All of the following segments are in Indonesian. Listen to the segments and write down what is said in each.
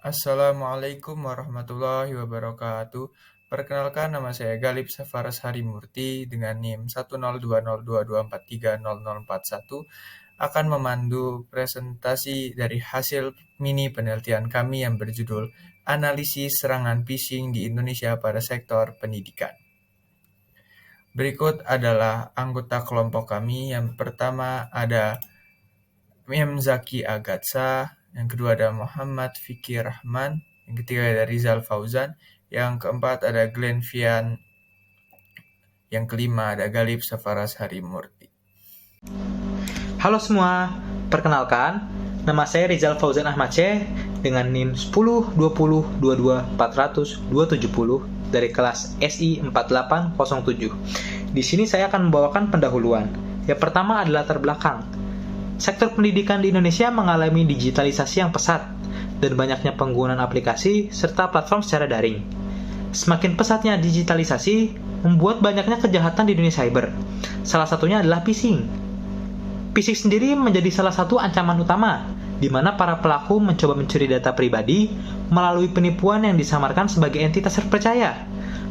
Assalamualaikum warahmatullahi wabarakatuh. Perkenalkan, nama saya Galib Safaras Harimurti dengan NIM 1020224300041 akan memandu presentasi dari hasil mini penelitian kami yang berjudul Analisis Serangan Phishing di Indonesia pada Sektor Pendidikan. Berikut adalah anggota kelompok kami. Yang pertama ada Zaki Agatsa, yang kedua ada Muhammad Fikri Rahman, yang ketiga ada Rizal Fauzan, yang keempat ada Glenn Fian, yang kelima ada Galib Safaras Harimurti. Halo semua, perkenalkan, nama saya Rizal Fauzan Ahmad C dengan NIM 1020222400 dari kelas SI 4807. Di sini saya akan membawakan pendahuluan. Yang pertama adalah latar belakang. Sektor pendidikan di Indonesia mengalami digitalisasi yang pesat dan banyaknya penggunaan aplikasi serta platform secara daring. Semakin pesatnya digitalisasi membuat banyaknya kejahatan di dunia cyber. Salah satunya adalah phishing. Phishing sendiri menjadi salah satu ancaman utama, di mana para pelaku mencoba mencuri data pribadi melalui penipuan yang disamarkan sebagai entitas terpercaya,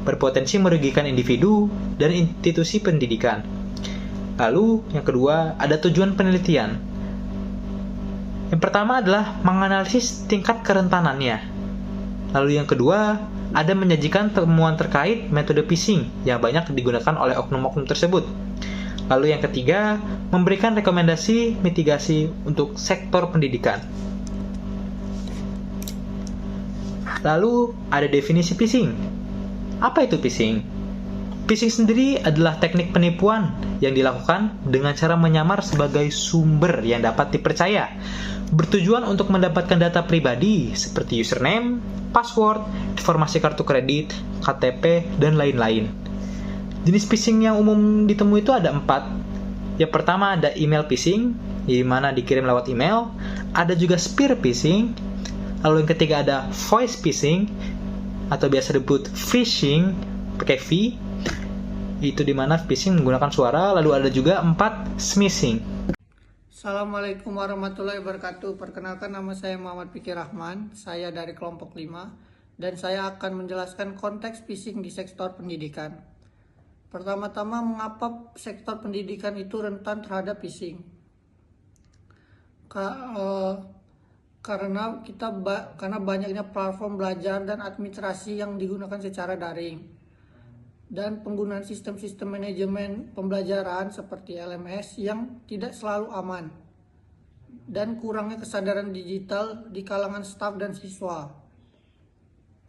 berpotensi merugikan individu dan institusi pendidikan. Lalu, yang kedua, ada tujuan penelitian. Yang pertama adalah menganalisis tingkat kerentanannya. Lalu yang kedua, ada menyajikan temuan terkait metode phishing yang banyak digunakan oleh oknum-oknum tersebut. Lalu yang ketiga, memberikan rekomendasi mitigasi untuk sektor pendidikan. Lalu ada definisi phishing. Apa itu phishing? Phishing sendiri adalah teknik penipuan yang dilakukan dengan cara menyamar sebagai sumber yang dapat dipercaya, bertujuan untuk mendapatkan data pribadi seperti username, password, informasi kartu kredit, KTP, dan lain-lain. Jenis phishing yang umum ditemui itu ada 4. Yang pertama ada email phishing, di mana dikirim lewat email. Ada juga spear phishing. Lalu yang ketiga ada voice phishing, atau biasa disebut phishing pakai V. Itu di mana phishing menggunakan suara. Lalu ada juga 4 smishing. Assalamualaikum warahmatullahi wabarakatuh. Perkenalkan, nama saya Muhammad Fikri Rahman. Saya dari kelompok 5 dan saya akan menjelaskan konteks phishing di sektor pendidikan. Pertama-tama, mengapa sektor pendidikan itu rentan terhadap phishing? Karena banyaknya platform belajar dan administrasi yang digunakan secara daring, dan penggunaan sistem-sistem manajemen pembelajaran seperti LMS yang tidak selalu aman, dan kurangnya kesadaran digital di kalangan staf dan siswa.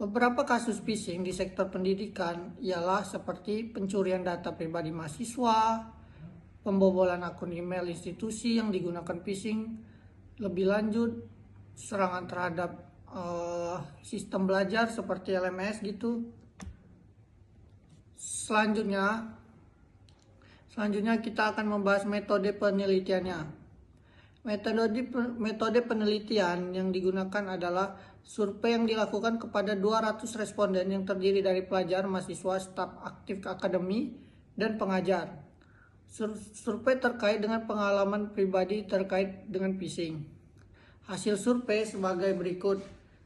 Beberapa kasus phishing di sektor pendidikan ialah seperti pencurian data pribadi mahasiswa, pembobolan akun email institusi yang digunakan phishing, lebih lanjut serangan terhadap sistem belajar seperti LMS gitu. Selanjutnya kita akan membahas metode penelitiannya. Metode penelitian yang digunakan adalah survei yang dilakukan kepada 200 responden yang terdiri dari pelajar, mahasiswa, staf aktif akademi, dan pengajar. Survei terkait dengan pengalaman pribadi terkait dengan phishing. Hasil survei sebagai berikut.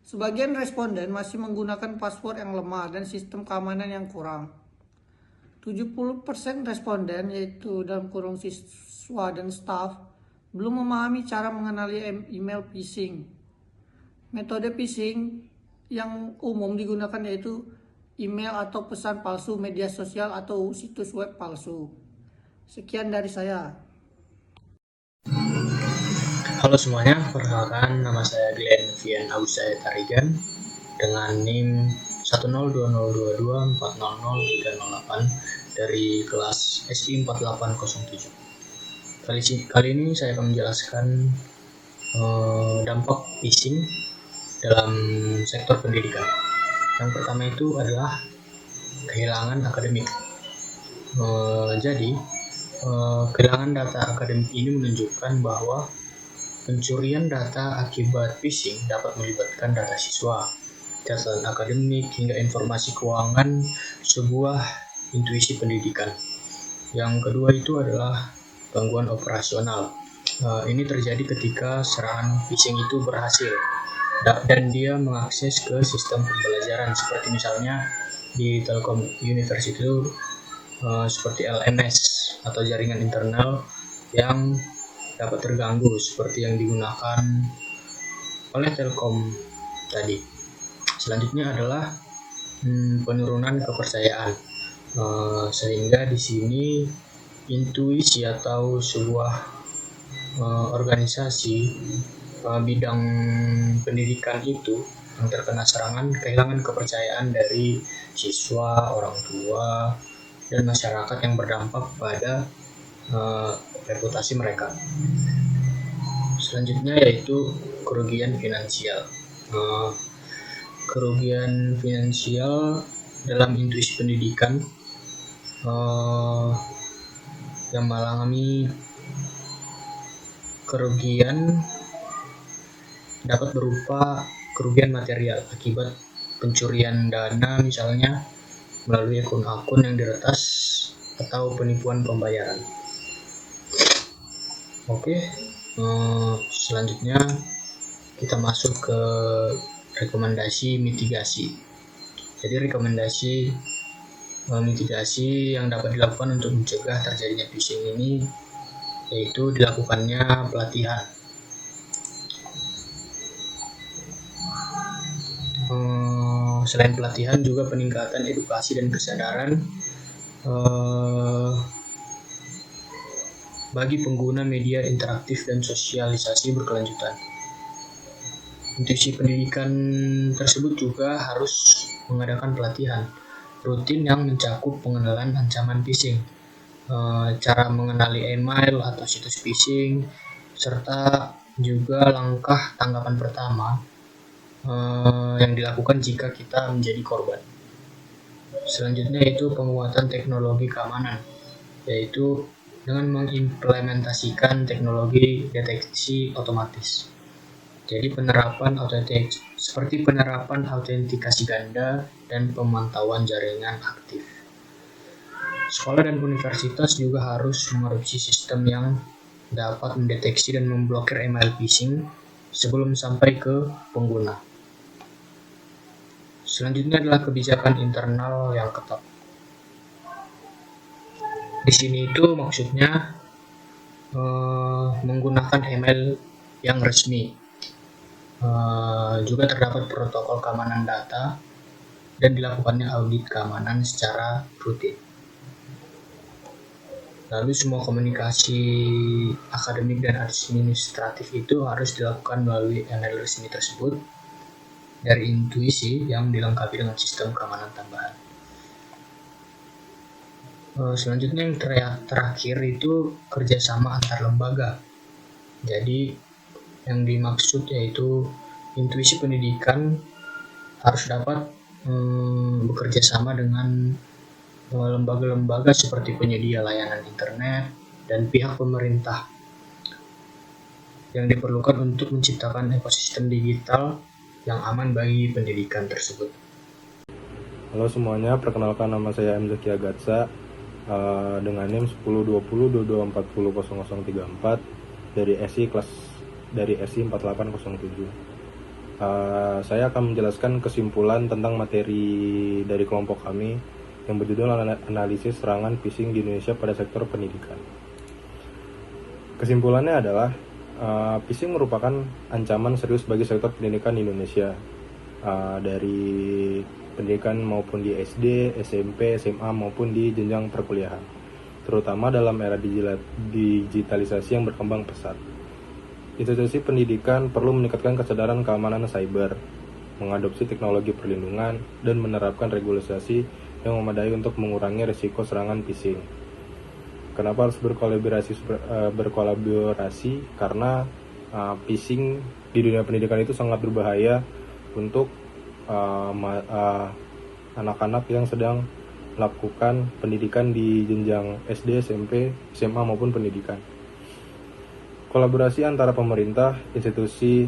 Sebagian responden masih menggunakan password yang lemah dan sistem keamanan yang kurang. 70% responden, yaitu dalam kurung siswa dan staf, belum memahami cara mengenali email phishing. Metode phishing yang umum digunakan yaitu email atau pesan palsu, media sosial, atau situs web palsu. Sekian dari saya. Halo semuanya, perkenalkan nama saya Glenn Fian Ausaya Tarigan dengan NIM 10202240038 dari kelas SI 4807. Kali ini saya akan menjelaskan dampak phishing dalam sektor pendidikan. Yang pertama itu adalah kehilangan akademik. Kehilangan data akademik ini menunjukkan bahwa pencurian data akibat phishing dapat melibatkan data siswa, catatan akademik, hingga informasi keuangan sebuah intuisi pendidikan. Yang kedua itu adalah gangguan operasional. Ini terjadi ketika serangan phishing itu berhasil. dan dia mengakses ke sistem pembelajaran seperti misalnya di Telkom University itu seperti LMS atau jaringan internal yang dapat terganggu seperti yang digunakan oleh Telkom tadi. Selanjutnya adalah penurunan kepercayaan, sehingga di sini intuisi atau sebuah organisasi bidang pendidikan itu yang terkena serangan kehilangan kepercayaan dari siswa, orang tua, dan masyarakat yang berdampak pada reputasi mereka. Selanjutnya yaitu kerugian finansial. Kerugian finansial dalam intuisi pendidikan yang mengalami kerugian dapat berupa kerugian material akibat pencurian dana misalnya melalui akun-akun yang diretas atau penipuan pembayaran. Oke, selanjutnya kita masuk ke rekomendasi mitigasi. Jadi rekomendasi mitigasi yang dapat dilakukan untuk mencegah terjadinya phishing ini yaitu dilakukannya pelatihan. Selain pelatihan juga peningkatan edukasi dan kesadaran bagi pengguna media interaktif dan sosialisasi berkelanjutan. Intuisi pendidikan tersebut juga harus mengadakan pelatihan rutin yang mencakup pengenalan ancaman phishing, cara mengenali email atau situs phishing, serta juga langkah tanggapan pertama yang dilakukan jika kita menjadi korban. Selanjutnya itu penguatan teknologi keamanan, yaitu dengan mengimplementasikan teknologi deteksi otomatis. Jadi seperti penerapan autentikasi ganda dan pemantauan jaringan aktif. Sekolah dan universitas juga harus mengadopsi sistem yang dapat mendeteksi dan memblokir email phishing sebelum sampai ke pengguna. Selanjutnya adalah kebijakan internal yang ketat. Di sini itu maksudnya menggunakan email yang resmi. Juga terdapat protokol keamanan data dan dilakukannya audit keamanan secara rutin. Lalu semua komunikasi akademik dan administratif itu harus dilakukan melalui email resmi tersebut dari intuisi yang dilengkapi dengan sistem keamanan tambahan. Selanjutnya yang terakhir itu kerjasama antar lembaga. Jadi yang dimaksud yaitu intuisi pendidikan harus dapat bekerja sama dengan lembaga-lembaga seperti penyedia layanan internet dan pihak pemerintah yang diperlukan untuk menciptakan ekosistem digital yang aman bagi pendidikan tersebut. Halo semuanya, perkenalkan nama saya M. Zaki Agatsa dengan NIM 102022400034 dari SI 4807. Saya akan menjelaskan kesimpulan tentang materi dari kelompok kami yang berjudul Analisis Serangan Phishing di Indonesia pada Sektor Pendidikan. Kesimpulannya adalah phishing merupakan ancaman serius bagi sektor pendidikan di Indonesia, dari pendidikan maupun di SD, SMP, SMA maupun di jenjang perkuliahan, terutama dalam era digitalisasi yang berkembang pesat. Institusi pendidikan perlu meningkatkan kesadaran keamanan cyber, mengadopsi teknologi perlindungan, dan menerapkan regulasi yang memadai untuk mengurangi risiko serangan phishing. Kenapa harus berkolaborasi? Karena phishing di dunia pendidikan itu sangat berbahaya untuk anak-anak yang sedang melakukan pendidikan di jenjang SD, SMP, SMA maupun pendidikan. Kolaborasi antara pemerintah, institusi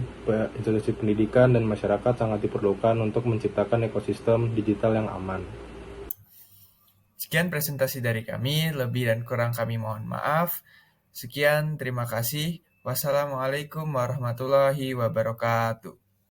pendidikan, dan masyarakat sangat diperlukan untuk menciptakan ekosistem digital yang aman. Sekian presentasi dari kami, lebih dan kurang kami mohon maaf. Sekian, terima kasih. Wassalamualaikum warahmatullahi wabarakatuh.